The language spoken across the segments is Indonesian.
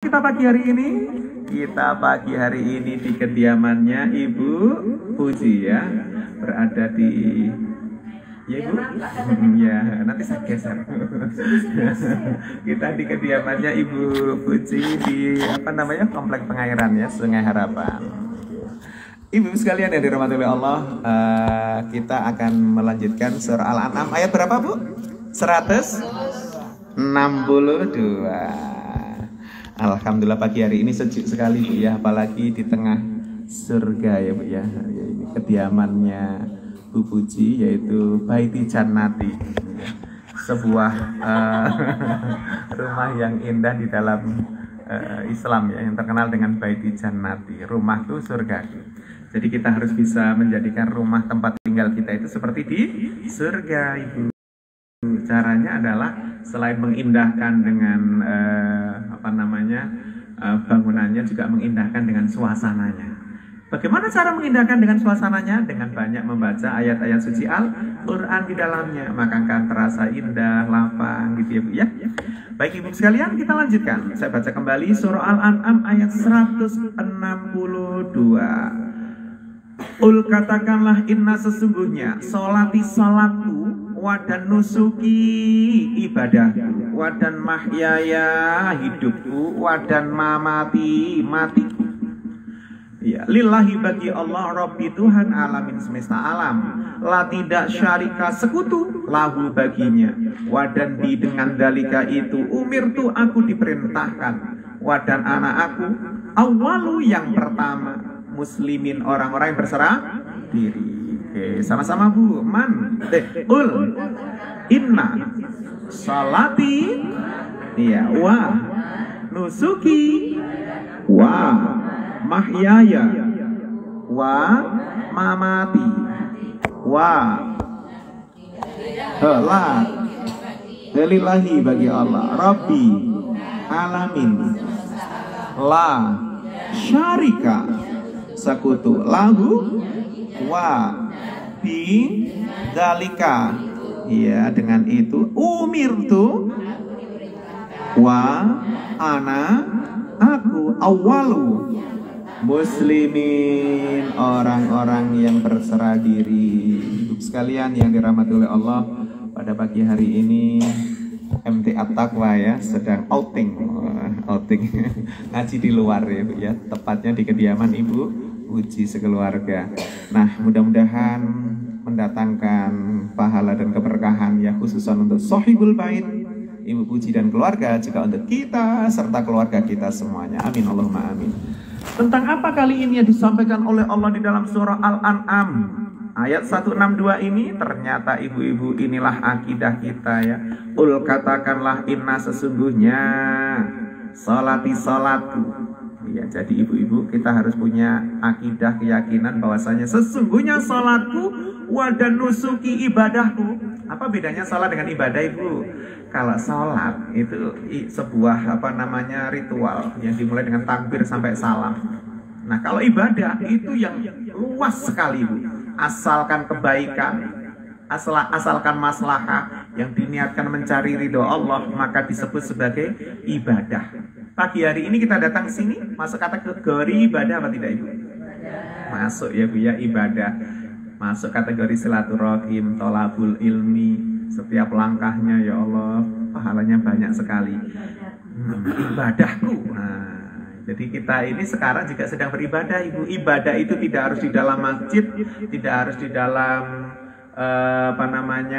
Kita pagi hari ini? Kita pagi hari ini di kediamannya Ibu Puji ya. Berada di Ibu? Ya, nanti saya geser. Kita di kediamannya Ibu Puji di Komplek Pengairan ya, Sungai Harapan. Ibu sekalian yang dirahmati oleh Allah, kita akan melanjutkan surah Al-An'am ayat berapa, Bu? 162. Alhamdulillah pagi hari ini sejuk sekali, Bu ya, apalagi di tengah surga ya, Bu ya. Ini kediamannya Bu Puji, yaitu Baiti Jannati, sebuah rumah yang indah di dalam Islam ya, yang terkenal dengan Baiti Jannati, rumah tuh surga. Jadi kita harus bisa menjadikan rumah tempat tinggal kita itu seperti di surga, Ibu. Caranya adalah selain mengindahkan dengan bangunannya, juga mengindahkan dengan suasananya. Bagaimana cara mengindahkan dengan suasananya? Dengan banyak membaca ayat-ayat suci Al-Quran di dalamnya, maka akan terasa indah, lapang gitu ya, Bu ya. Baik Ibu sekalian, kita lanjutkan. Saya baca kembali surah Al-An'am ayat 162. Ul katakanlah, inna sesungguhnya solati salatku, wadan nusuki ibadahku, wadan mahyaya hidupku, wadan mamati matiku. Ya, lillahi bagi Allah Rabbi Tuhan alamin semesta alam, la tidak syarika sekutu lahu baginya, wadan di dengan dalika itu umirtu aku diperintahkan, wadan anak aku awalu yang pertama muslimin orang-orang yang berserah diri. Oke, sama-sama Bu. Ul inna salati ya wa nusuki wa mahyaya wa mamati wa lillahi bagi Allah Rabbi alamin la syarika sekutu lahu wa bi dalika ya dengan itu umirtu wa ana aku awalu muslimin orang-orang yang berserah diri. Ibu sekalian yang dirahmati oleh Allah, pada pagi hari ini MT At-Taqwa ya sedang outing ngaji di luar ya, Bu ya, tepatnya di kediaman Ibu Puji sekeluarga. Nah, mudah-mudahan mendatangkan pahala dan keberkahan ya, khususan untuk Sohibul Bait Ibu Puji dan keluarga, juga untuk kita serta keluarga kita semuanya. Amin Allahumma amin. Tentang apa kali ini yang disampaikan oleh Allah di dalam surah Al-An'am ayat 162 ini? Ternyata ibu-ibu, inilah akidah kita ya. Ul katakanlah, inna sesungguhnya salati salatku. Ya, jadi ibu-ibu kita harus punya akidah, keyakinan bahwasanya sesungguhnya salatku wadan nusuki ibadahku. Apa bedanya salat dengan ibadah, Ibu? Kalau salat itu sebuah ritual yang dimulai dengan takbir sampai salam. Nah, kalau ibadah itu yang luas sekali, Bu. Asalkan kebaikan, asalkan maslahah yang diniatkan mencari ridho Allah, maka disebut sebagai ibadah. Pagi hari ini kita datang ke sini, masuk kategori ibadah apa tidak, Ibu? Masuk ya, Bu ya, ibadah. Masuk kategori silaturahim, tolabul ilmi, setiap langkahnya ya Allah pahalanya banyak sekali. Ibadahku. Nah, jadi kita ini sekarang juga sedang beribadah, Ibu. Ibadah itu tidak harus di dalam masjid, tidak harus di dalam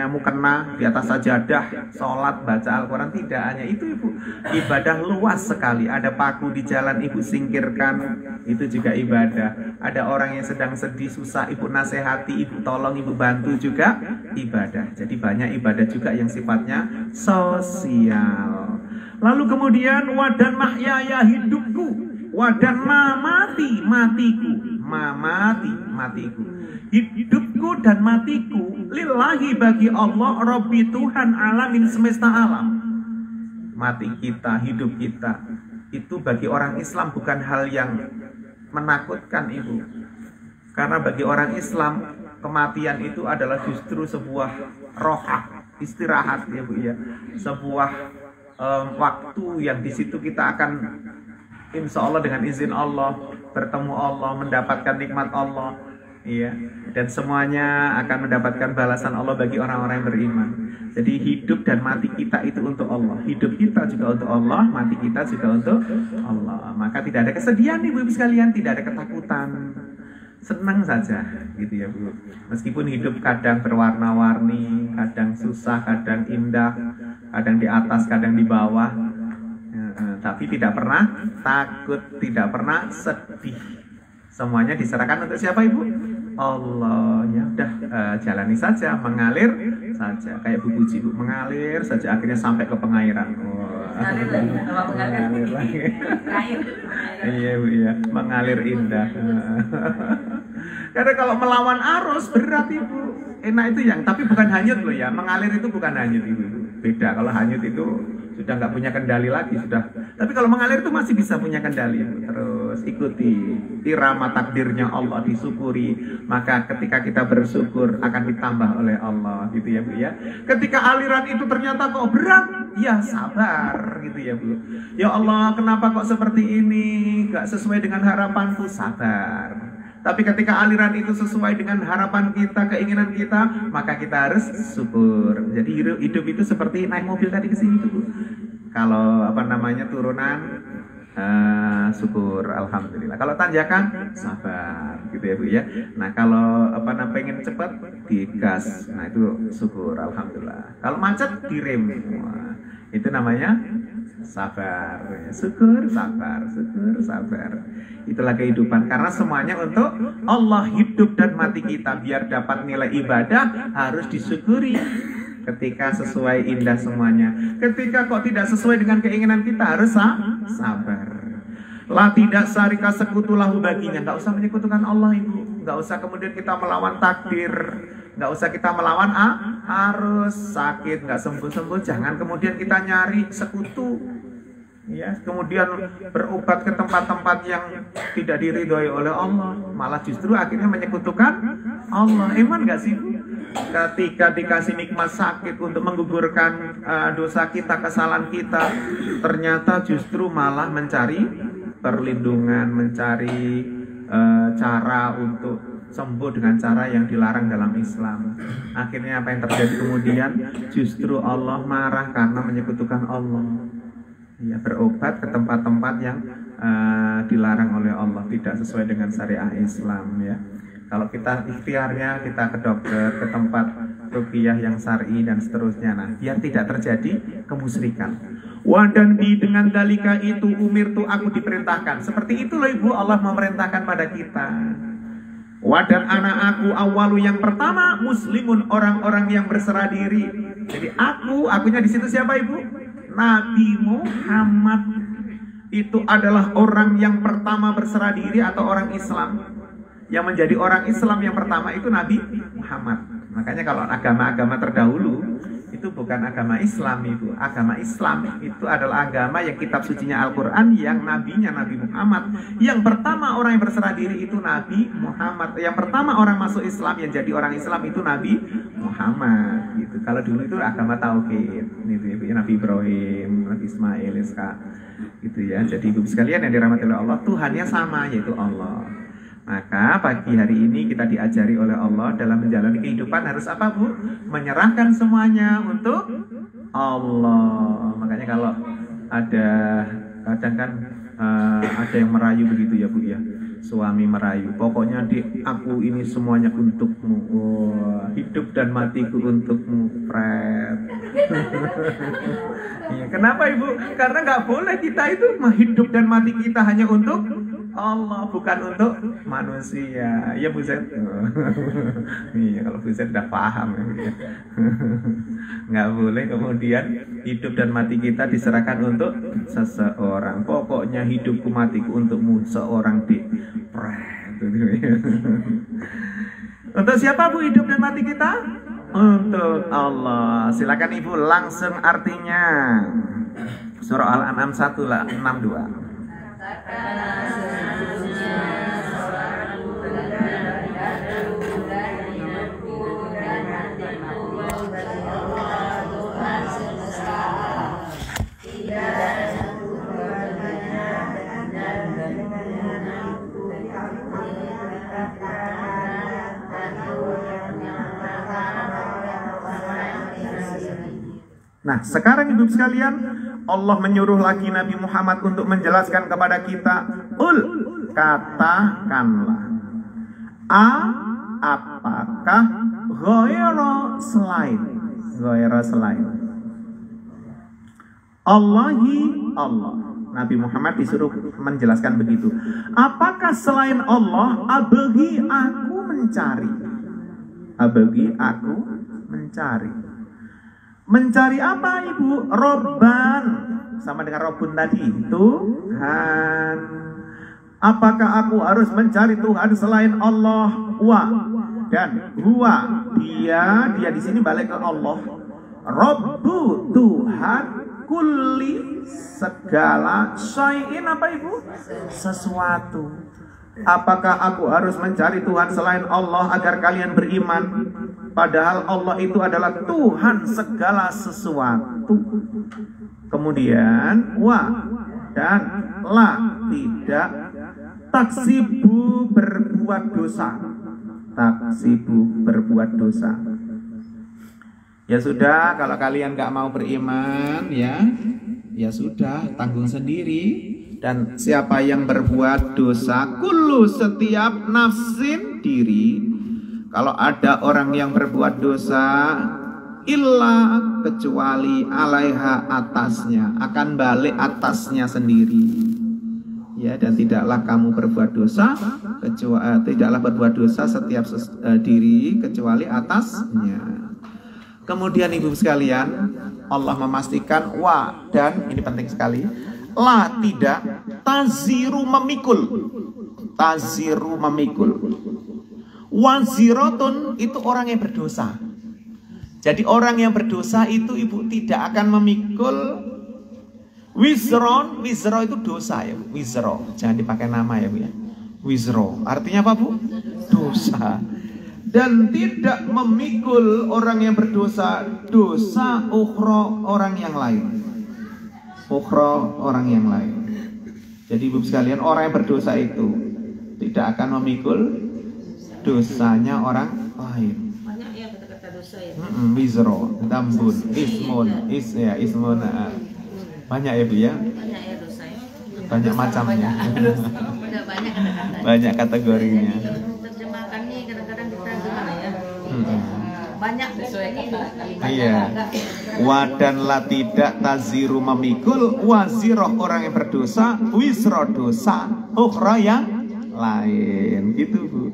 mukena, di atas sajadah, sholat, baca Al-Quran, tidak hanya itu, Ibu. Ibadah luas sekali. Ada paku di jalan, Ibu singkirkan, itu juga ibadah. Ada orang yang sedang sedih, susah, Ibu nasihati, Ibu tolong, Ibu bantu, juga ibadah. Jadi banyak ibadah juga yang sifatnya sosial. Lalu kemudian wadan mahyaya hidupku, wadan mamati matiku, matiku. Hidupku dan matiku lillahi bagi Allah Rabbi Tuhan alamin semesta alam. Mati kita, hidup kita itu bagi orang Islam bukan hal yang menakutkan, Ibu. Karena bagi orang Islam kematian itu adalah justru sebuah rohah, istirahat ya, Bu ya. Sebuah waktu yang di situ kita akan insya Allah dengan izin Allah bertemu Allah, mendapatkan nikmat Allah, iya, dan semuanya akan mendapatkan balasan Allah bagi orang-orang yang beriman. Jadi hidup dan mati kita itu untuk Allah, hidup kita juga untuk Allah, mati kita juga untuk Allah. Maka tidak ada kesedihan nih Bu sekalian, tidak ada ketakutan, senang saja gitu ya Bu. Meskipun hidup kadang berwarna-warni, kadang susah, kadang indah, kadang di atas, kadang di bawah, tapi tidak pernah takut, tidak pernah sedih. Semuanya diserahkan untuk siapa Ibu? Allah. Ya udah, jalani saja, mengalir saja. Kayak Bu Puji Bu, mengalir saja akhirnya sampai ke pengairan. Mengalir lagi. Iya Bu ya, mengalir indah. Karena kalau melawan arus berat Ibu. Enak itu yang, tapi bukan hanyut loh ya. Mengalir itu bukan hanyut Ibu. Beda, kalau hanyut itu sudah nggak punya kendali lagi sudah. Tapi kalau mengalir itu masih bisa punya kendali. Terus ikuti irama takdirnya Allah, disyukuri. Maka ketika kita bersyukur akan ditambah oleh Allah, gitu ya Bu ya. Ketika aliran itu ternyata kok berat, ya sabar, gitu ya Bu. Ya Allah, kenapa kok seperti ini? Gak sesuai dengan harapanku, sabar. Tapi ketika aliran itu sesuai dengan harapan kita, keinginan kita, maka kita harus syukur. Jadi hidup itu seperti naik mobil tadi ke sini tuh. Kalau turunan, syukur, alhamdulillah. Kalau tanjakan, sabar, gitu ya Bu ya. Nah kalau pengen cepat, digas, nah itu syukur, alhamdulillah. Kalau macet, direm, itu namanya sabar. Syukur, sabar, syukur, sabar. Itulah kehidupan, karena semuanya untuk Allah. Hidup dan mati kita biar dapat nilai ibadah harus disyukuri. Ketika sesuai, indah semuanya. Ketika kok tidak sesuai dengan keinginan kita, harus sabar. La tidak syarika sekutu lahu baginya. Nggak usah menyekutukan Allah Ibu. Nggak usah kemudian kita melawan takdir. Nggak usah kita melawan arus. Sakit nggak sembuh-sembuh, jangan kemudian kita nyari sekutu, ya, kemudian berobat ke tempat-tempat yang tidak diridhoi oleh Allah, malah justru akhirnya menyekutukan Allah. Iman nggak sih Bu? Ketika dikasih nikmat sakit untuk menggugurkan dosa kita, kesalahan kita, ternyata justru malah mencari perlindungan, mencari cara untuk sembuh dengan cara yang dilarang dalam Islam. Akhirnya apa yang terjadi kemudian? Justru Allah marah karena menyekutukan Allah. Ya, berobat ke tempat-tempat yang dilarang oleh Allah, tidak sesuai dengan syariah Islam ya. Kalau kita ikhtiarnya kita ke dokter, ke tempat ruqyah yang syar'i dan seterusnya. Nah, biar tidak terjadi kemusyrikan. Wadan bi dengan dalika itu umir tuh aku diperintahkan. Seperti itu loh Ibu, Allah memerintahkan pada kita. Wadan anak aku awalu yang pertama muslimun, orang-orang yang berserah diri. Jadi akunya di situ siapa Ibu? Nabi Muhammad itu adalah orang yang pertama berserah diri atau orang Islam. Yang menjadi orang Islam yang pertama itu Nabi Muhammad. Makanya kalau agama-agama terdahulu itu bukan agama Islam Ibu. Agama Islam itu adalah agama yang kitab sucinya Al-Quran, yang nabinya Nabi Muhammad. Yang pertama orang yang berserah diri itu Nabi Muhammad. Yang pertama orang masuk Islam, yang jadi orang Islam itu Nabi Muhammad gitu. Kalau dulu itu agama tauhid gitu ya, Nabi Ibrahim, Nabi Ismail, Ishak gitu ya. Jadi Ibu sekalian yang dirahmati oleh Allah, Tuhannya sama, yaitu Allah. Maka pagi hari ini kita diajari oleh Allah dalam menjalani kehidupan harus apa Bu? Menyerahkan semuanya untuk Allah. Makanya kalau ada kadang kan ada yang merayu begitu ya Bu ya. Suami merayu, pokoknya aku ini semuanya untukmu. Hidup dan matiku untukmu, Fred. Ya, kenapa Ibu? Karena nggak boleh kita itu hidup dan mati kita hanya untuk Allah, bukan untuk manusia. Ya Bu Zed. Iya, kalau Bu Zed udah paham ya. Nggak boleh kemudian hidup dan mati kita diserahkan untuk seseorang. Pokoknya hidupku matiku untukmu, seorang Untuk siapa Bu hidup dan mati kita? Untuk Allah. Silakan Ibu langsung artinya. Surah Al-An'am 1:62. Nah, sekarang ibu sekalian, Allah menyuruh lagi Nabi Muhammad untuk menjelaskan kepada kita, katakanlah, apakah ghaira selain Allahi Allah. Nabi Muhammad disuruh menjelaskan begitu. Apakah selain Allah, abagi aku mencari. Mencari apa ibu? Robban, sama dengan Robun tadi, Tuhan. Apakah aku harus mencari Tuhan selain Allah? Dan huwa, dia di sini balik ke Allah. Robbu, Tuhan, kulli, segala, syai'in apa ibu? Sesuatu. Apakah aku harus mencari Tuhan selain Allah agar kalian beriman? Padahal Allah itu adalah Tuhan segala sesuatu. Kemudian dan tidak taksibu berbuat dosa. Ya sudah, kalau kalian gak mau beriman, ya sudah, tanggung sendiri. Dan siapa yang berbuat dosa, kullu, setiap nafsin, diri. Kalau ada orang yang berbuat dosa, illa, kecuali alaiha, atasnya, akan balik atasnya sendiri. Ya, dan tidaklah kamu berbuat dosa, tidaklah berbuat dosa setiap diri kecuali atasnya. Kemudian ibu sekalian, Allah memastikan dan ini penting sekali, tidak taziru memikul. Waziratun itu orang yang berdosa. Jadi orang yang berdosa itu ibu tidak akan memikul wizro itu dosa ya, wizro. Jangan dipakai nama ya Bu ya. Wizro artinya apa Bu? Dosa. Dan tidak memikul orang yang berdosa dosa ukhra, orang yang lain. Jadi ibu sekalian, orang yang berdosa itu tidak akan memikul dosanya orang lain. Banyak ya kata-kata dosa ya. Wizro, dambun, ismun. Banyak ya Bu ya? Banyak ya dosa ya. Banyak macamnya. Banyak kategorinya. Terjemahkannya kadang-kadang kita gimana ya? Banyak sesuai kata. Iya. Dan tidak taziru memikul waziroh, orang yang berdosa, wizro, dosa ukhra yang lain, gitu Bu.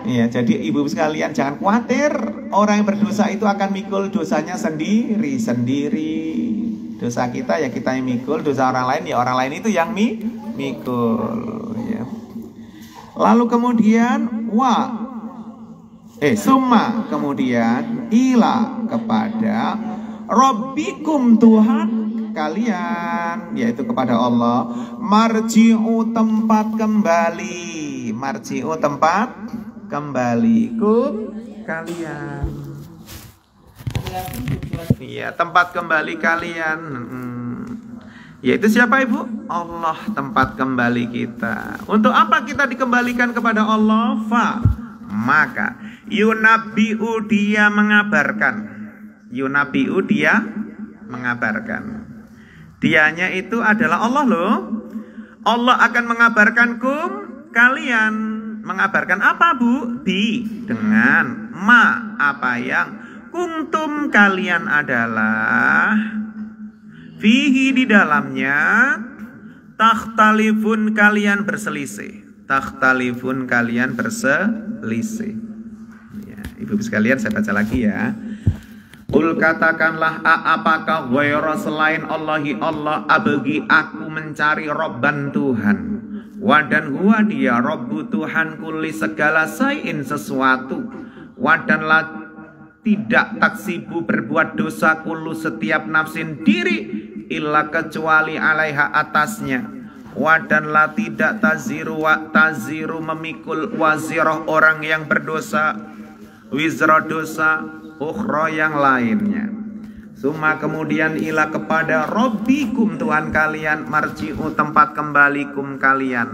Iya, jadi ibu sekalian jangan khawatir, orang yang berdosa itu akan mikul dosanya sendiri. Dosa kita ya kita yang mikul, dosa orang lain ya orang lain itu yang mikul. Ya. Lalu kemudian summa, kemudian ila, kepada Rabbikum, Tuhan kalian, yaitu kepada Allah, marji'u, tempat kembali, kalian. Iya, tempat kembali kalian. Yaitu siapa ibu? Allah, tempat kembali kita. Untuk apa kita dikembalikan kepada Allah? Maka yunabi'u, dia mengabarkan. Dianya itu adalah Allah loh. Allah akan mengabarkankum, kalian. Mengabarkan apa Bu? Dengan apa yang kuntum, kalian adalah fihi, di dalamnya, takhtalifun, kalian berselisih. Ya, ibu sekalian saya baca lagi ya. Qul, katakanlah, apakah ghaira, selain Allahi Allah, abagi, aku mencari Robban, Tuhan. Dan huwa, dia Robbu, Tuhan, kulli, segala sayin, sesuatu. Dan tidak taksibu, berbuat dosa, kullu, setiap nafsin, diri, illa, kecuali alaiha, atasnya. Dan tidak taziru memikul, waziroh, orang yang berdosa, wizra, dosa ukhra, yang lainnya. Summa, kemudian, ila, kepada Rabbikum, Tuhan kalian, marji'u, tempat kembalikum kalian.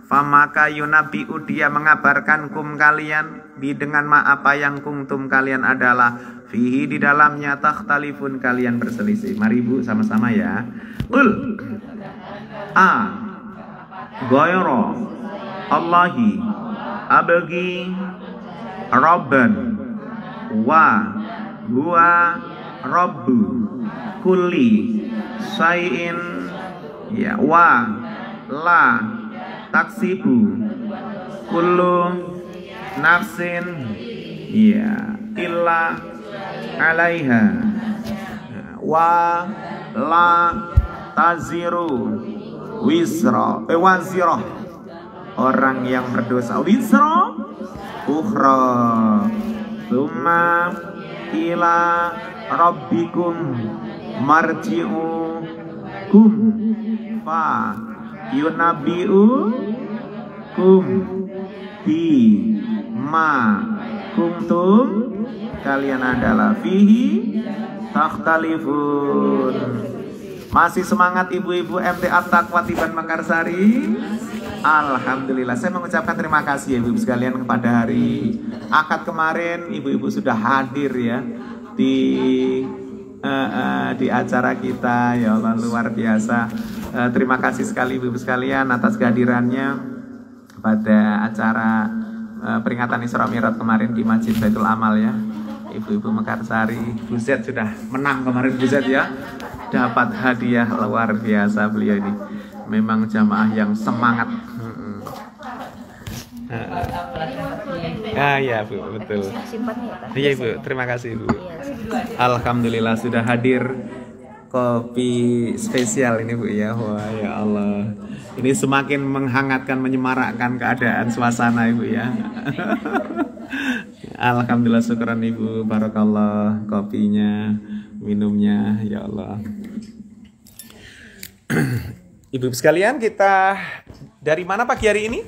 Famaka yunabi'u, dia mengabarkan kum, kalian, dengan ma apa yang kuntum kalian adalah fihi di dalamnya takhtalifun kalian berselisih. Mari Bu sama-sama ya. Qul ghayra Allahi abgi rabban wa huwa rabbu kulli syai'in ya wa la taksibu kullu nafsin ya illa alaiha wa la taziru wazirah orang yang berdosa wisra ukhra tsumma ila rabbikum marji'ukum fa yunabbi'ukum bi ma kuntum kalian adalah fihi takhtalifun. Masih semangat ibu-ibu MT At-Taqwa Tiban Mekarsari? Alhamdulillah, saya mengucapkan terima kasih ya ibu-ibu sekalian kepada hari akad kemarin ibu-ibu sudah hadir ya di acara kita ya Allah luar biasa. Terima kasih sekali ibu-ibu sekalian atas kehadirannya pada acara peringatan Isra Mi'raj kemarin di Masjid Baitul Amal ya. Ibu-ibu Mekarsari, Bu Z sudah menang kemarin Bu Z ya. Dapat hadiah luar biasa beliau ini. Memang jamaah yang semangat. Ya Bu, betul. Iya Ibu, terima kasih Ibu. Alhamdulillah sudah hadir kopi spesial ini Bu ya. Wah ya Allah. Ini semakin menghangatkan, menyemarakkan keadaan suasana Ibu ya. Alhamdulillah syukuran Ibu, barakallah kopinya, minumnya ya Allah. Ibu sekalian, kita dari mana pagi hari ini?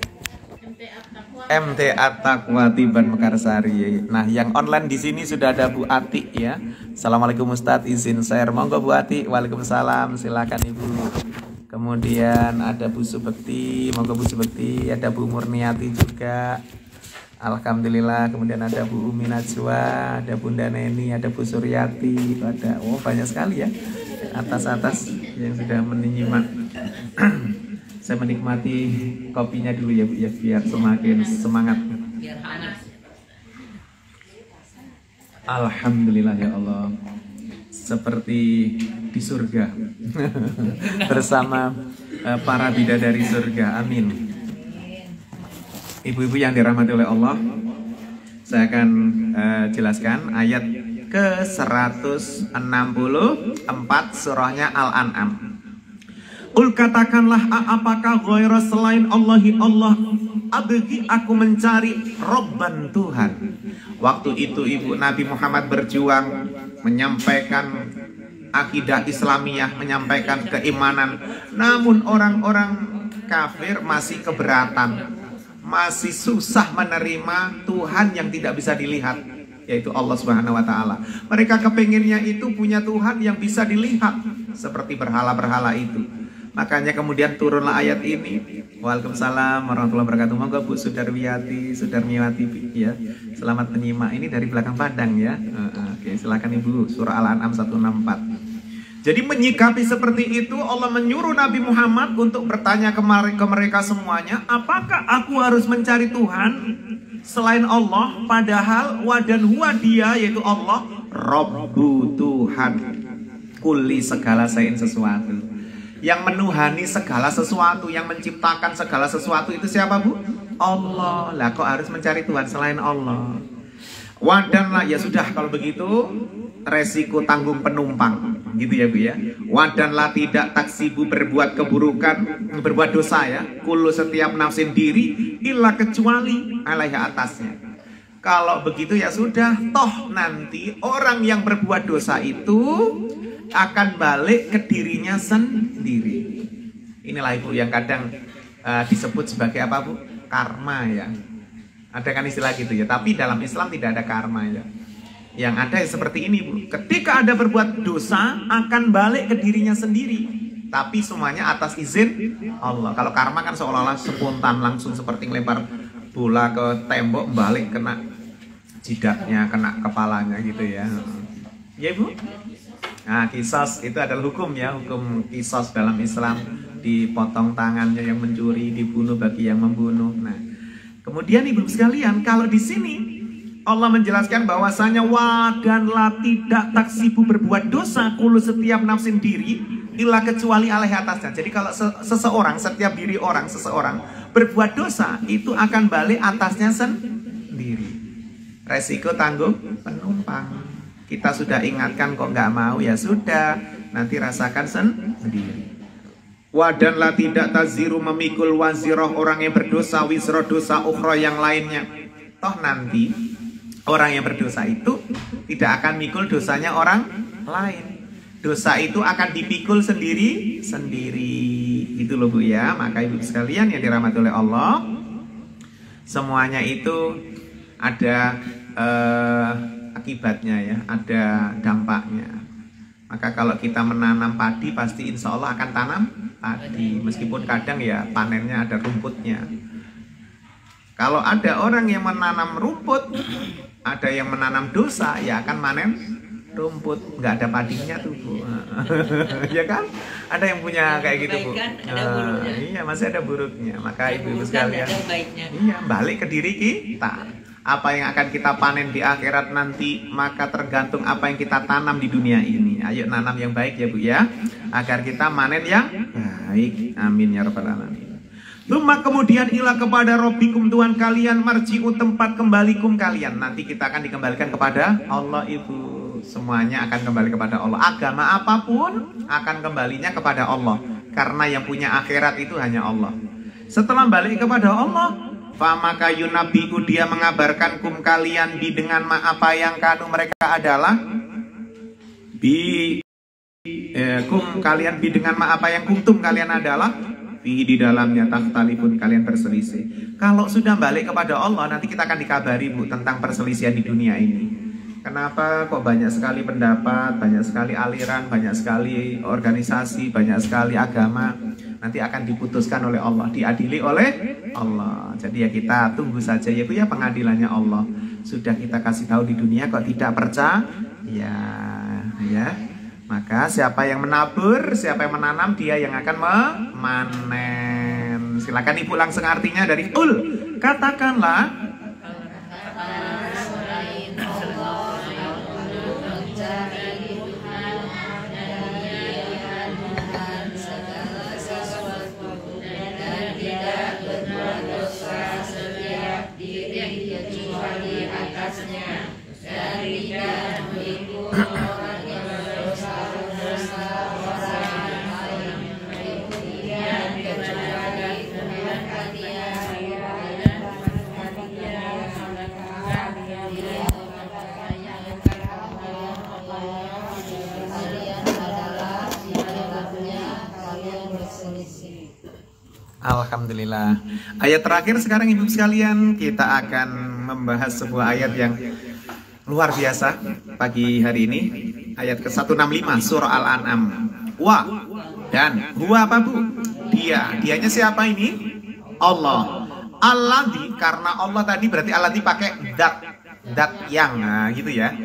MT At-Taqwa Tiban Mekarsari. Nah, yang online di sini sudah ada Bu Ati ya. Assalamualaikum Ustadz, izin share. Monggo Bu Ati. Waalaikumsalam. Silakan Ibu. Kemudian ada Bu Subekti, monggo Bu Subekti. Ada Bu Murniati juga. Alhamdulillah. Kemudian ada Bu Umi Najwa, ada Bunda Neni, ada Bu Suryati, ada banyak sekali ya. Atas-atas yang sudah menyimak. Saya menikmati kopinya dulu ya Bu ya, biar semakin semangat. Alhamdulillah ya Allah, seperti di surga bersama para bidadari surga. Amin. Ibu-ibu yang dirahmati oleh Allah, saya akan jelaskan ayat ke-164 surahnya Al-An'am. Qul katakanlah apakah ghaira selain Allahi Allah abgi aku mencari Robban Tuhan. Waktu itu Ibu Nabi Muhammad berjuang menyampaikan akidah Islamiyah, menyampaikan keimanan. Namun orang-orang kafir masih keberatan, masih susah menerima Tuhan yang tidak bisa dilihat, yaitu Allah Subhanahu wa Ta'ala. Mereka kepenginnya itu punya Tuhan yang bisa dilihat, seperti berhala-berhala itu. Makanya kemudian turunlah ayat ini. Waalaikumsalam warahmatullahi wabarakatuh. Monggo Bu Sudarwiyati, Sudarmiwati ya. Selamat menyimak. Ini dari belakang Padang ya. Oke, silakan Ibu. Surah Al-An'am 164. Jadi menyikapi seperti itu, Allah menyuruh Nabi Muhammad untuk bertanya ke mereka semuanya, apakah aku harus mencari Tuhan selain Allah, padahal wadan huwa dia, yaitu Allah, Rabbu Tuhan, kulli segala sayin sesuatu. Yang menuhani segala sesuatu, yang menciptakan segala sesuatu itu siapa Bu? Allah. Lah kok harus mencari Tuhan selain Allah? Wadanlah, ya sudah kalau begitu resiko tanggung penumpang, gitu ya Bu ya. Wadanlah tidak taksibu berbuat keburukan, berbuat dosa ya. Kullu setiap nafsin diri illa kecuali alaiha atasnya. Kalau begitu ya sudah, toh nanti orang yang berbuat dosa itu akan balik ke dirinya sendiri. Inilah Ibu yang kadang disebut sebagai apa Bu? Karma ya. Ada kan istilah gitu ya. Tapi dalam Islam tidak ada karma ya. Yang ada seperti ini Bu. Ketika ada berbuat dosa akan balik ke dirinya sendiri. Tapi semuanya atas izin Allah. Kalau karma kan seolah-olah spontan langsung seperti ngelempar bola ke tembok balik kena jidatnya kena kepalanya gitu ya. Ya Ibu? Nah, qisas itu adalah hukum ya, hukum qisas dalam Islam, dipotong tangannya yang mencuri, dibunuh bagi yang membunuh. Nah, kemudian Ibu sekalian, kalau di sini Allah menjelaskan bahwasanya wadanlah tidak taksibu berbuat dosa kulu setiap nafsin diri illa kecuali alih atasnya. Jadi kalau seseorang, setiap diri orang, seseorang berbuat dosa, itu akan balik atasnya sendiri. Resiko tanggung penumpang. Kita sudah ingatkan kok nggak mau, ya sudah, nanti rasakan sendiri. Wadanlah tidak taziru memikul waziroh orang yang berdosa wisro dosa ukhro yang lainnya. Toh nanti orang yang berdosa itu tidak akan mikul dosanya orang lain. Dosa itu akan dipikul sendiri. Itu loh Bu ya. Maka Ibu sekalian yang dirahmati oleh Allah, semuanya itu ada akibatnya ya, ada dampaknya. Maka kalau kita menanam padi, pasti insya Allah akan tanam padi. Meskipun kadang ya panennya ada rumputnya. Kalau ada orang yang menanam rumput, ada yang menanam dosa, ya akan manen rumput. Nggak ada padinya tuh Bu. Ya kan? Ada yang punya kayak gitu Bu. Iya, masih ada buruknya. Maka ibu-ibu sekalian, iya, balik ke diri kita. Apa yang akan kita panen di akhirat nanti, maka tergantung apa yang kita tanam di dunia ini. Ayo nanam yang baik ya Bu ya, agar kita manen yang baik. Amin ya rabbal alamin. Luma kemudian ilah kepada Rabbikum Tuhan kalian, marji'u tempat kembalikum kalian. Nanti kita akan dikembalikan kepada Allah Ibu. Semuanya akan kembali kepada Allah. Agama apapun akan kembalinya kepada Allah, karena yang punya akhirat itu hanya Allah. Setelah balik kepada Allah, famaka yunabiku dia mengabarkan kum kalian bi dengan apa yang kanu mereka adalah kum kalian bi dengan apa yang kuntum kalian adalah di dalamnya tahtalifun kalian berselisih. Kalau sudah balik kepada Allah, nanti kita akan dikabari Bu tentang perselisihan di dunia ini. Kenapa kok banyak sekali pendapat, banyak sekali aliran, banyak sekali organisasi, banyak sekali agama. Nanti akan diputuskan oleh Allah, diadili oleh Allah. Jadi ya kita tunggu saja ya Bu ya, pengadilannya Allah. Sudah kita kasih tahu di dunia kok tidak percaya, ya. Maka siapa yang menabur, siapa yang menanam, dia yang akan memanen. Silakan Ibu langsung artinya dari ul. Katakanlah Alhamdulillah. Ayat terakhir sekarang Ibu sekalian, kita akan membahas sebuah ayat yang luar biasa pagi hari ini. Ayat ke-165 surah Al-An'am. Wa dan huwa apa Bu? Dianya siapa ini? Allah. Alladzi, karena Allah tadi berarti alladzi pakai dat yang, nah gitu ya.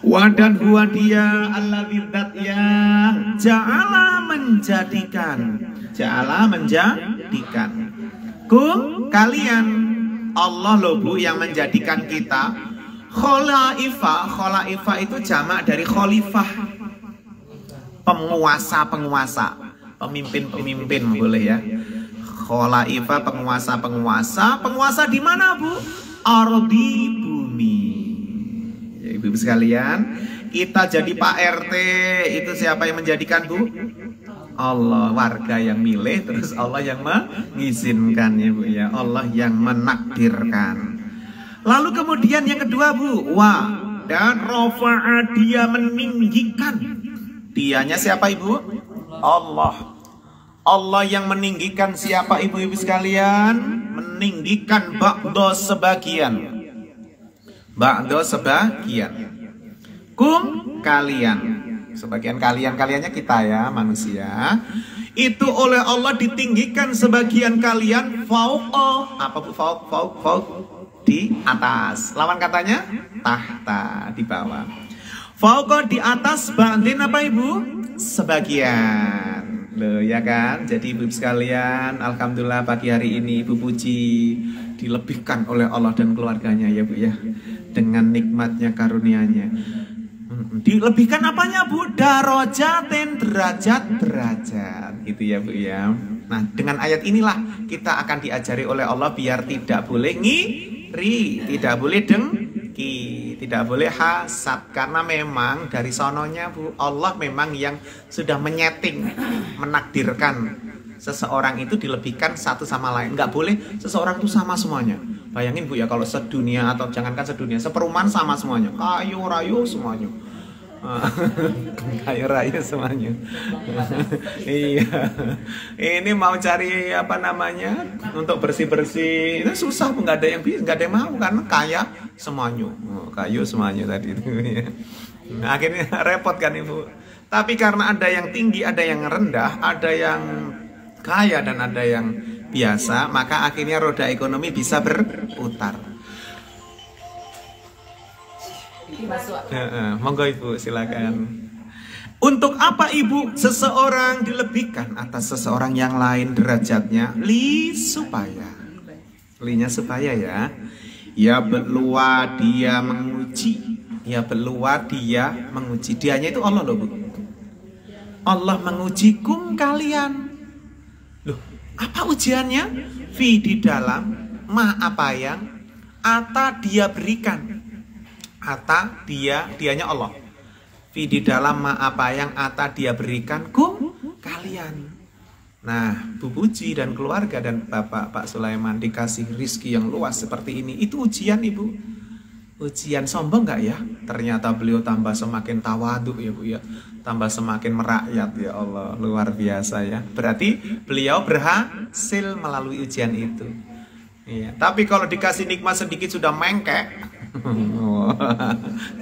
Wa dan huwa dia alladzi dat yang ja'ala menjadikan kum kalian, Allah loh Bu yang menjadikan kita kholaifa itu jamak dari khalifah, penguasa, pemimpin boleh ya. Kholaifa penguasa di mana Bu? Ardi, bumi. Ya Ibu sekalian, kita jadi Pak RT itu siapa yang menjadikan Bu? Allah, warga yang milih, terus Allah yang mengizinkan ya Bu ya, Allah yang menakdirkan. Lalu kemudian yang kedua Bu, dan rafa'a dia meninggikan. Dianya siapa Ibu? Allah. Allah yang meninggikan siapa ibu-ibu sekalian? Meninggikan ba'do sebagian. Kum kalian. Sebagian kaliannya kita ya, manusia. Itu oleh Allah ditinggikan sebagian kalian fauq. Apa Bu? Fauq. di atas. Lawan katanya tahta, di bawah. Fauqa di atas, ba'din apa Ibu? Sebagian. Loh ya kan? Jadi Ibu sekalian, alhamdulillah pagi hari ini Ibu puji dilebihkan oleh Allah dan keluarganya ya Bu ya. Dengan nikmatnya, karunia-Nya. Dilebihkan apanya Bu? Darajatin, derajat gitu ya Bu ya. Nah, dengan ayat inilah kita akan diajari oleh Allah biar tidak boleh ngiri, tidak boleh dengki, tidak boleh hasad. Karena memang dari sononya Bu, Allah memang yang sudah menyeting, menakdirkan seseorang itu dilebihkan satu sama lain. Nggak boleh seseorang itu sama semuanya. Bayangin Bu ya, kalau sedunia atau jangankan sedunia, seperumahan sama semuanya, kayu rayu semuanya. Kayu raya semuanya. Iya. Ini mau cari apa namanya untuk bersih-bersih itu susah, nggak ada yang bisa, nggak ada yang mau karena kaya semuanya. Kayu semuanya tadi itu. Nah, akhirnya repot kan Ibu. Tapi karena ada yang tinggi, ada yang rendah, ada yang kaya dan ada yang biasa, maka akhirnya roda ekonomi bisa berputar. Monggo Ibu silakan. Untuk apa Ibu seseorang dilebihkan atas seseorang yang lain derajatnya? Supaya. Linya supaya ya. Ya belua dia menguji. Ya belua dia menguji. Dianya itu Allah loh Bu. Allah mengujikum kalian. Loh, apa ujiannya? Fi di dalam ma apa yang ata dia berikan. Ata dianya Allah. Fi di dalam ma apa yang ata dia berikan kalian. Nah, Bu Puji dan keluarga dan Bapak Pak Sulaiman dikasih rizki yang luas seperti ini. Itu ujian Ibu. Ujian sombong nggak ya? Ternyata beliau tambah semakin tawaduk ya Bu ya. Tambah semakin merakyat ya Allah. Luar biasa ya. Berarti beliau berhasil melalui ujian itu. Iya. Tapi kalau dikasih nikmat sedikit sudah mengkek.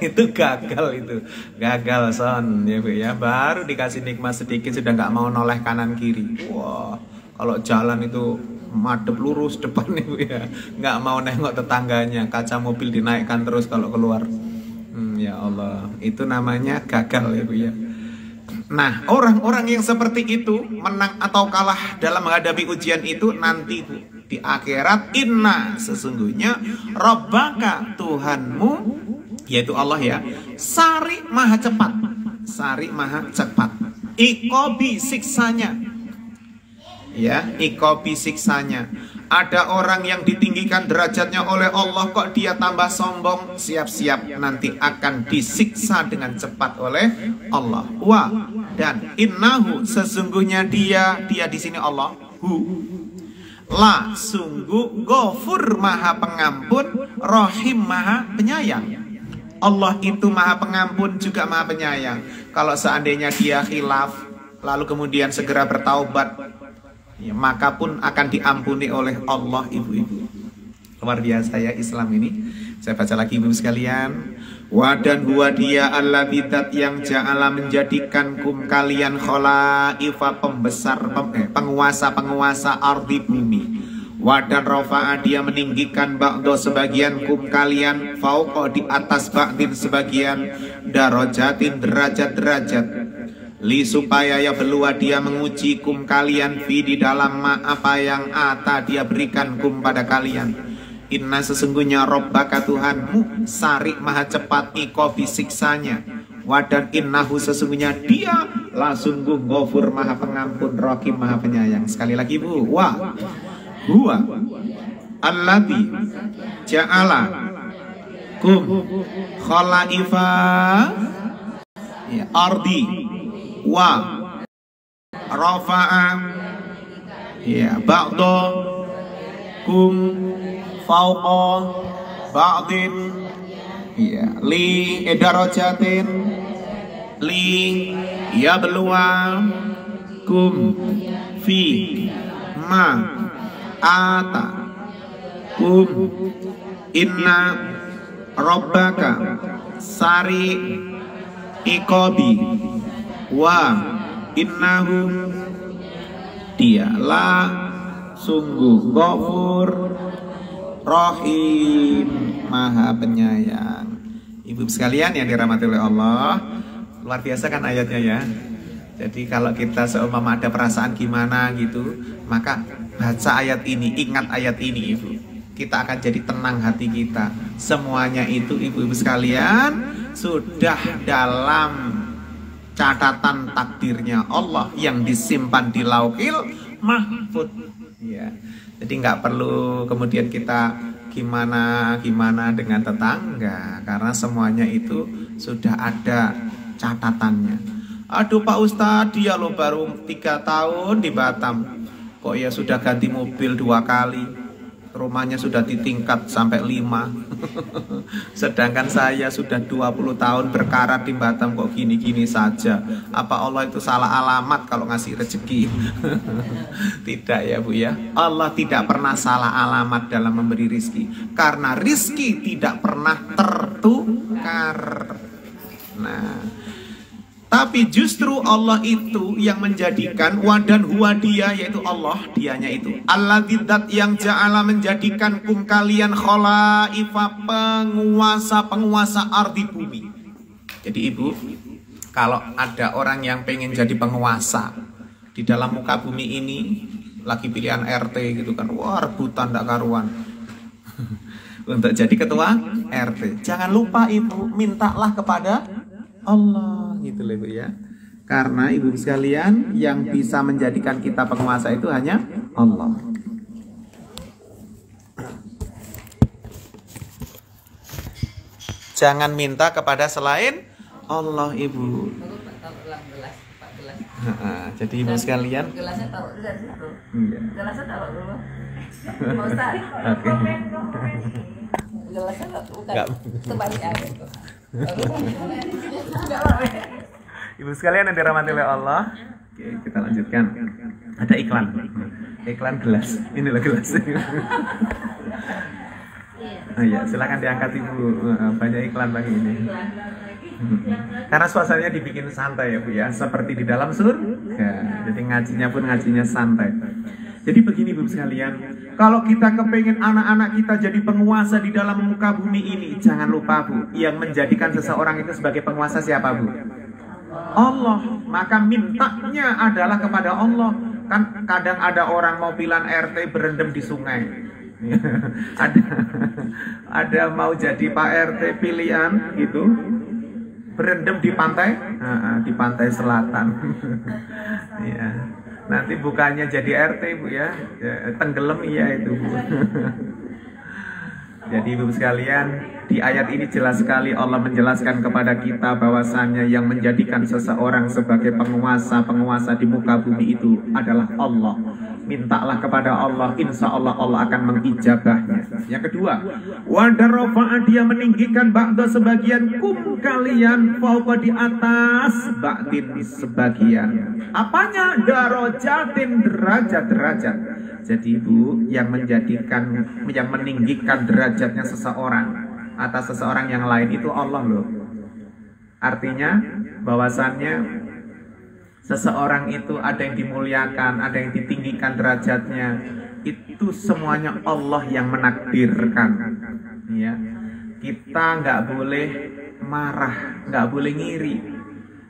Itu gagal itu. Gagal son ya Bu ya. Baru dikasih nikmat sedikit sudah nggak mau noleh kanan kiri. Wah, kalau jalan itu madep lurus depan Ibu ya. Nggak mau nengok tetangganya. Kaca mobil dinaikkan terus kalau keluar. Ya Allah, itu namanya gagal ya Bu ya. Nah, orang-orang yang seperti itu menang atau kalah dalam menghadapi ujian itu nanti Bu, di akhirat inna sesungguhnya Rabbaka Tuhanmu yaitu Allah ya, sari maha cepat. Sari maha cepat. Ikobi siksanya. Ya, ikobi siksanya. Ada orang yang ditinggikan derajatnya oleh Allah kok dia tambah sombong, siap-siap nanti akan disiksa dengan cepat oleh Allah. Wa dan innahu sesungguhnya dia di sini Allah. La sungguh Ghafur maha pengampun, Rahim maha penyayang. Allah itu maha pengampun juga maha penyayang. Kalau seandainya dia khilaf lalu kemudian segera bertaubat, ya, maka pun akan diampuni oleh Allah ibu-ibu. Luar biasa ya Islam ini. Saya baca lagi ibu sekalian. Wa dan huwa dia alladziat yang ja'ala menjadikan kum kalian khalaifa pembesar penguasa ardi bumi. Wa dan rafa'a dia meninggikan ba'do sebagian kum kalian fauqa di atas ba'din sebagian darajatin derajat-derajat. Li supaya ya belua dia menguji kum kalian fi di dalam ma apa yang ata dia berikan kum pada kalian. Inna sesungguhnya Rabbaka Tuhanmu sari maha cepat ikobi siksanya. Wadan innahu sesungguhnya dia la sungguh Ghafur maha pengampun, Rahim maha penyayang. Sekali lagi Bu. Wa huwa alladzi ja'ala kum khalaifa ya ardi wa rafa'a ya ba'da kum fauqa ba'din ya li darajatin li yabluwa kum fi ma ata kum inna rabbaka sari ikobi wa innahu dialah sungguh Ghafur Rahim, Maha Penyayang. Ibu sekalian yang dirahmati oleh Allah, luar biasa kan ayatnya ya. Jadi kalau kita seumpama ada perasaan gimana gitu, maka baca ayat ini, ingat ayat ini ibu. Kita akan jadi tenang hati kita. Semuanya itu ibu-ibu sekalian sudah dalam catatan takdirnya Allah yang disimpan di Lauhil Mahfuz. Ya. Jadi nggak perlu kemudian kita gimana dengan tetangga, karena semuanya itu sudah ada catatannya. Aduh Pak Ustadz, dia lo baru 3 tahun di Batam, kok ya sudah ganti mobil 2 kali, rumahnya sudah ditingkat sampai 5. Sedangkan saya sudah 20 tahun berkarat di Batam kok gini-gini saja. Apa Allah itu salah alamat kalau ngasih rezeki? Tidak ya Bu ya. Allah tidak pernah salah alamat dalam memberi rizki, karena rizki tidak pernah tertukar. Nah, tapi justru Allah itu yang menjadikan wadan huwa dia, yaitu Allah, dianya itu Alladzidat yang ja'ala menjadikan kum kalian khalaifa, penguasa ardi bumi. Jadi ibu, kalau ada orang yang pengen jadi penguasa di dalam muka bumi ini, lagi pilihan RT gitu kan, wah rebutan tak karuan untuk jadi ketua RT, jangan lupa ibu, mintalah kepada Allah gitu loh ibu ya. Karena ibu sekalian, yang bisa menjadikan kita penguasa itu hanya Allah. Jangan minta kepada selain Allah ibu. Jadi ibu sekalian, Gelasnya taruh di situ. iya. Gelasnya taruh dulu. Ustaz. Oke. Gelasnya bukan. Enggak. Terbalik aja tuh. Ibu sekalian yang dirahmati oleh Allah, oke, kita lanjutkan. Ada iklan, iklan gelas. Inilah gelas. Oh iya, silakan diangkat ibu. Banyak iklan lagi ini. Karena suasananya dibikin santai ya Bu ya, seperti di dalam surga. Jadi ngajinya pun ngajinya santai. Jadi begini Bu sekalian, kalau kita kepengen anak-anak kita jadi penguasa di dalam muka bumi ini, jangan lupa Bu, yang menjadikan seseorang itu sebagai penguasa siapa Bu? Allah. Maka mintanya adalah kepada Allah. Kan kadang ada orang mau pilihan RT berendam di sungai. ada mau jadi Pak RT pilihan gitu, berendam di pantai selatan. Ya. Nanti bukannya jadi RT Bu ya, tenggelam iya itu Bu. Jadi ibu sekalian, di ayat ini jelas sekali Allah menjelaskan kepada kita bahwasannya yang menjadikan seseorang sebagai penguasa di muka bumi itu adalah Allah. Mintalah kepada Allah, insya Allah Allah akan mengijabahnya. Yang kedua, wadarofa, dia meninggikan ba'da sebagian kum kalian fauqa di atas ba'din sebagian. Apanya? Darajatin, derajat-derajat. Jadi ibu, yang meninggikan derajatnya seseorang atas seseorang yang lain itu Allah loh. Artinya bahwasannya seseorang itu ada yang dimuliakan, ada yang ditinggikan derajatnya, itu semuanya Allah yang menakdirkan. Ya, kita nggak boleh marah, nggak boleh ngiri.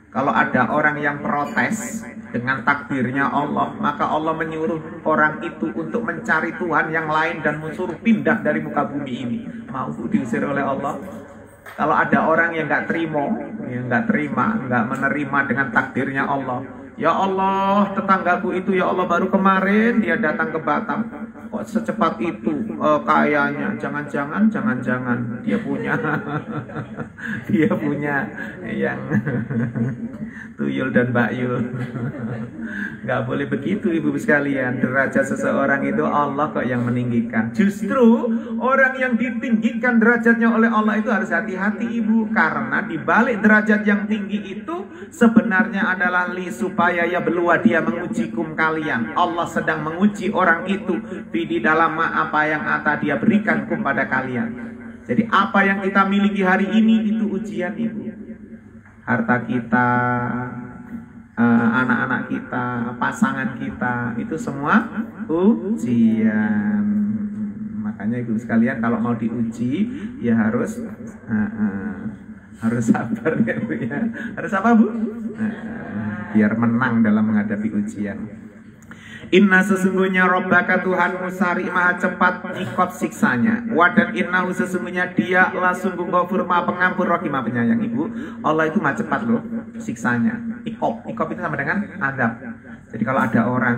Kalau ada orang yang protes dengan takdirnya Allah, maka Allah menyuruh orang itu untuk mencari Tuhan yang lain dan mensuruh pindah dari muka bumi ini. Mau diusir oleh Allah? Kalau ada orang yang nggak terima, nggak menerima dengan takdirnya Allah, ya Allah, tetanggaku itu ya Allah baru kemarin dia datang ke Batam, kok secepat itu kayaknya, jangan-jangan dia punya yang tuyul dan bakyul. Nggak boleh begitu ibu sekalian. Derajat seseorang itu Allah kok yang meninggikan. Justru orang yang ditinggikan derajatnya oleh Allah itu harus hati-hati ibu, karena di balik derajat yang tinggi itu sebenarnya adalah supaya ya belua dia mengujikum kalian. Allah sedang menguji orang itu di dalam apa yang dia berikan kepada kalian. Jadi apa yang kita miliki hari ini itu ujian ibu. Harta kita, anak-anak kita, pasangan kita, itu semua ujian. Makanya Makanya ibu sekalian kalau mau diuji ya harus sabar ya Bu ya. Harus apa Bu? Biar menang dalam menghadapi ujian. Inna sesungguhnya Rabbaka Tuhanmu sari maha cepat ikot siksanya. Wadan innahu sesungguhnya dia lah sungguh ghafur maha pengampun rahim maha penyayang. Ibu, Allah itu maha cepat loh siksanya. Ikop itu sama dengan adab. Jadi kalau ada orang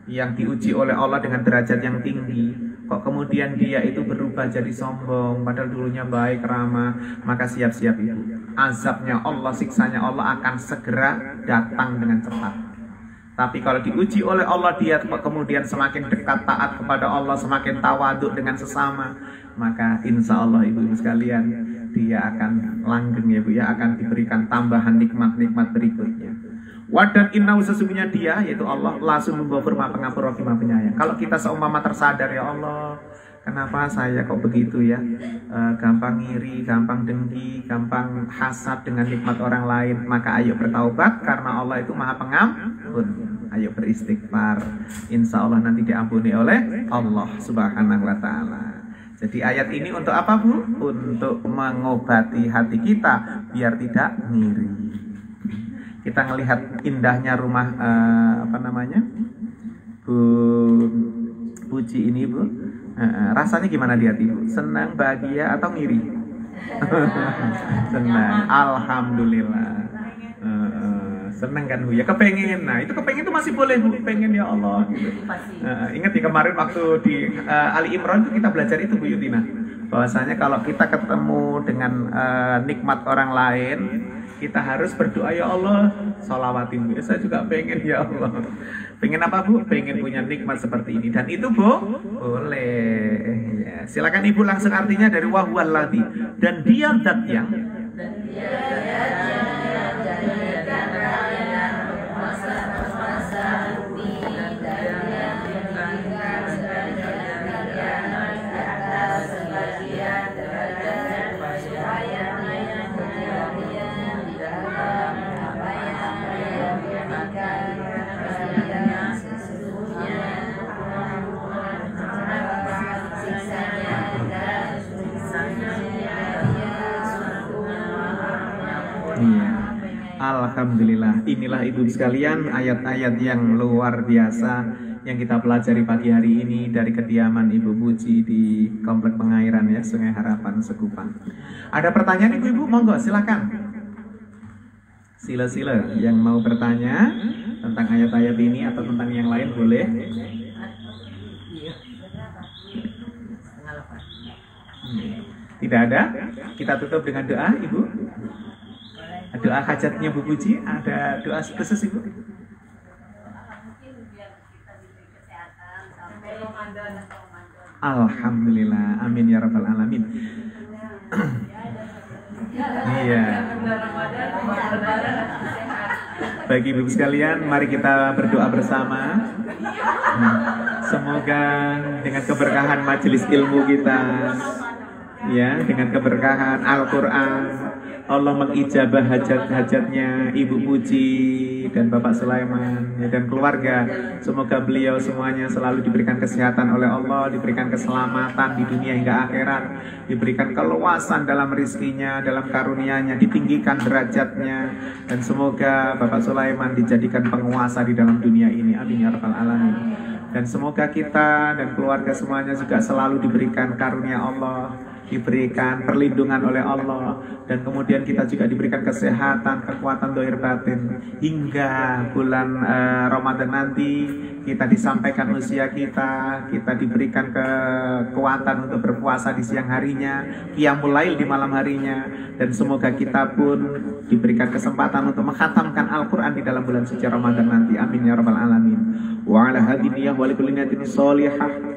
yang diuji oleh Allah dengan derajat yang tinggi, kok kemudian dia itu berubah jadi sombong, padahal dulunya baik, ramah, maka siap-siap itu azabnya Allah, siksanya Allah akan segera datang dengan cepat. Tapi kalau diuji oleh Allah, dia kemudian semakin dekat taat kepada Allah, semakin tawaduk dengan sesama, maka insya Allah ibu-ibu sekalian, dia akan langgeng ya Bu ya, akan diberikan tambahan nikmat-nikmat berikutnya. Wadan innahu sesungguhnya dia, yaitu Allah, langsung memghafur maha pengampun rahim maha penyayang. Kalau kita seumpama tersadar, ya Allah, kenapa saya kok begitu ya, gampang ngiri, gampang dengki, gampang hasad dengan nikmat orang lain, maka ayo bertaubat karena Allah itu maha pengampun. Ayo beristighfar, insya Allah nanti diampuni oleh Allah Subhanahu wa Ta'ala. Jadi ayat ini untuk apa Bu? Untuk mengobati hati kita biar tidak ngiri. Kita ngelihat indahnya rumah Bu Puji ini Bu. Rasanya gimana di hati Bu? Senang, bahagia atau ngiri? Senang, alhamdulillah. Seneng kan Bu ya, kepengen. Nah itu kepengen itu masih boleh Bu, pengen ya Allah gitu. Ingat ya kemarin waktu di Ali Imran itu kita belajar itu Bu Yutina, bahwasanya kalau kita ketemu dengan nikmat orang lain, kita harus berdoa ya Allah, sholawatin Bu. Saya juga pengen ya Allah. Pengen apa Bu? Pengen punya nikmat seperti ini. Dan itu Bu, boleh ya. Silakan Ibu langsung artinya dari wahwalladzi, dan dia zat yang Alhamdulillah, inilah ibu sekalian ayat-ayat yang luar biasa yang kita pelajari pagi hari ini dari kediaman Ibu Puji di Komplek Pengairan ya, Sungai Harapan Sekupang. Ada pertanyaan ibu-ibu? Monggo silakan. Sila-sila yang mau bertanya tentang ayat-ayat ini atau tentang yang lain boleh. Tidak ada? Kita tutup dengan doa Ibu. Doa hajatnya Bu Puji, ada doa khusus Ibu? Alhamdulillah, amin ya rabbal alamin. Iya. Bagi ibu sekalian, mari kita berdoa bersama. Semoga dengan keberkahan majelis ilmu kita, ya, dengan keberkahan Al-Quran, Allah mengijabah hajat-hajatnya Ibu Puji dan Bapak Sulaiman dan keluarga. Semoga beliau semuanya selalu diberikan kesehatan oleh Allah, diberikan keselamatan di dunia hingga akhirat, diberikan keluasan dalam rizkinya, dalam karunia-Nya, ditinggikan derajatnya, dan semoga Bapak Sulaiman dijadikan penguasa di dalam dunia ini. Amin ya rabbal alamin. Dan semoga kita dan keluarga semuanya juga selalu diberikan karunia Allah, diberikan perlindungan oleh Allah, dan kemudian kita juga diberikan kesehatan, kekuatan dohir batin hingga bulan Ramadan nanti. Kita disampaikan usia kita diberikan kekuatan untuk berpuasa di siang harinya, qiyamul lail di malam harinya, dan semoga kita pun diberikan kesempatan untuk mengkhatamkan Al-Quran di dalam bulan suci Ramadan nanti. Amin ya rabbal alamin. Wa ala hadiniyah wa likulli niyatin sholihah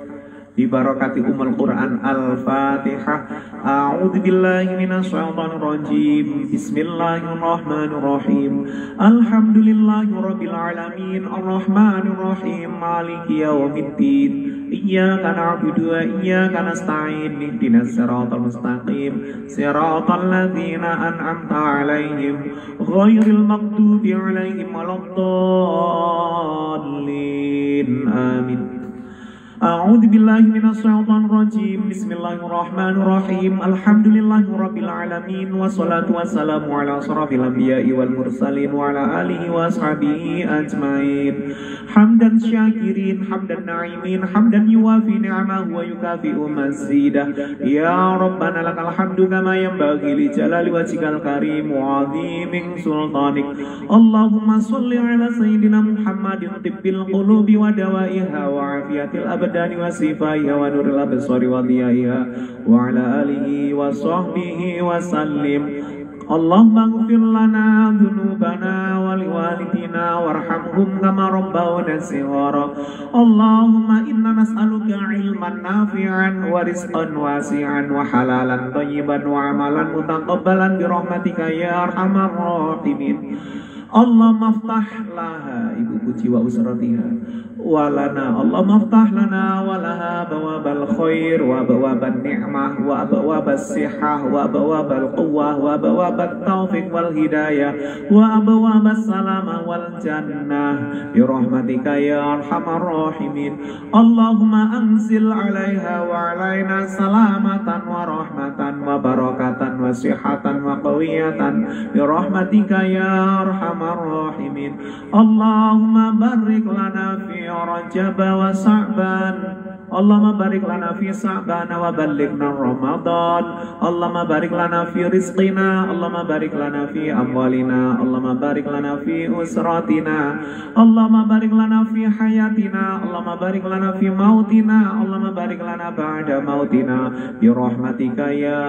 bi barakati Ummul Quran. Al-Fatihah. A'udzu billahi minasyaitonir rajim. Bismillahirrahmanirrahim. Alhamdulillahirabbil alamin. Arrahmanir rahim. Maliki yaumiddin. Iyyaka na'budu wa iyyaka nasta'in. Ihdinas siratal mustaqim. Siratal ladzina an'amta 'alaihim ghairil maghdubi 'alaihim waladdallin. Amin. A'udzu billahi minasyaitonir rajim. Bismillahirrahmanirrahim. Alhamdulillahirabbil alamin wassalatu wassalamu ala asyrafil anbiya'i wal mursalin wa ala alihi washabihi ajmain. Hamdan syakirin, hamdan na'imin, hamdan yuwafi ni'amahu wa yukafi'u mazidah. Ya Rabbana lakal hamdu kama yanbaghi li jalali wajhikal karim wa 'azimi sultanik. Allahumma shalli ala sayyidina Muhammadin tibbil qulubi wa dawaiha wa afiyatil abdani wa sifaiha wa nuril absari wa dhiyaiha wa ala alihi wa sahbihi wa sallim. Allahumma ighfir lana dhunubana wa liwalidina warhamhum kama rabbawna shighara. Allahumma inna nas'aluka ilman nafi'an wa rizqan wasi'an wa halalan thayyiban wa amalan mutaqabbalan bi rahmatika ya arhamar rahimin. Allahumma aftah laha ibu puji wa usratiha walana. Allahumma aftah lana walaha bawabal khair wa bawaban ni'mah wa bawabas sihah wa bawabal quwwah wa bawabat taufiq wal hidayah wa bawabas salamah wal jannah bi rahmatika ya arhamar rahimin. Allahumma anzil 'alaiha wa 'alaina salamatan wa rahmatan wa barakatan wa sihatan wa qawiyatan bi rahmatika ya arhamar rahimin. Allahumma barik lana fi Rajab wa Sa'ban. Allahumma barik lana fi Sa'ban wa ballighna Ramadan. Allahumma barik lana fi rizqina. Allahumma barik lana fi amwalina. Allahumma barik lana fi usratina. Allahumma barik lana fi hayatina. Allahumma barik lana fi mautina. Allahumma barik lana ba'da mautina bi rahmatika ya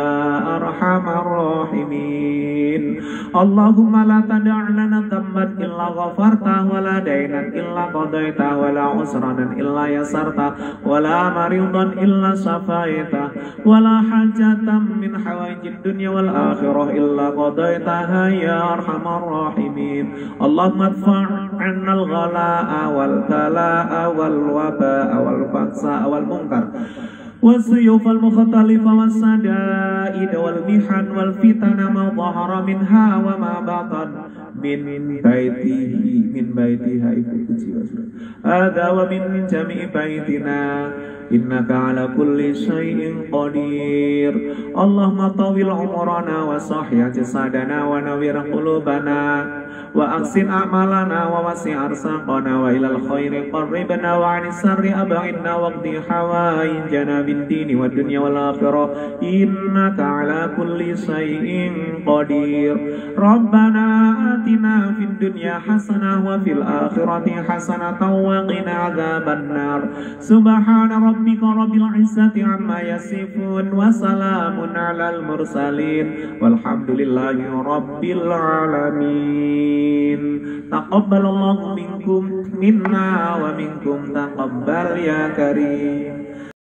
arhamar rahimin. Allahumma la tada' lana dhanban illa ghafarta wa la daynan illa qadaita wa la usranan illa yasarta wa la maridan illa safaita wa la hajatan min hawaijid dunya wal akhirah illa qadaitaha ya arhamar rahimin. Allahumma adfa' 'anna al-ghalaa'a wal kalaa'a wal wabaa'a wal faksa'a wal munkar والسيوف المختلفة والسدائد والمحن والفتن ما ظهر منها وما بطن من بيتها هذا ومن جميع بيتنا إنك على كل شيء قدير. اللهم طول عمرنا وصحح جسدنا ونوّر قلوبنا وأحسن أعمالنا ووسع أرزاقنا وإلى الخير قربنا وعن الشر أبعدنا واقض حوائجنا بالدين والدنيا والآخرة إنك على كل شيء قدير. ربنا آتنا في الدنيا حسنة وفي الآخرة حسنة وقنا عذاب النار. سبحان ربك رب العزة عما يصفون وسلام على المرسلين والحمد لله رب العالمين. Taqabbalallahu minkum minna wa minkum taqabbal ya karim.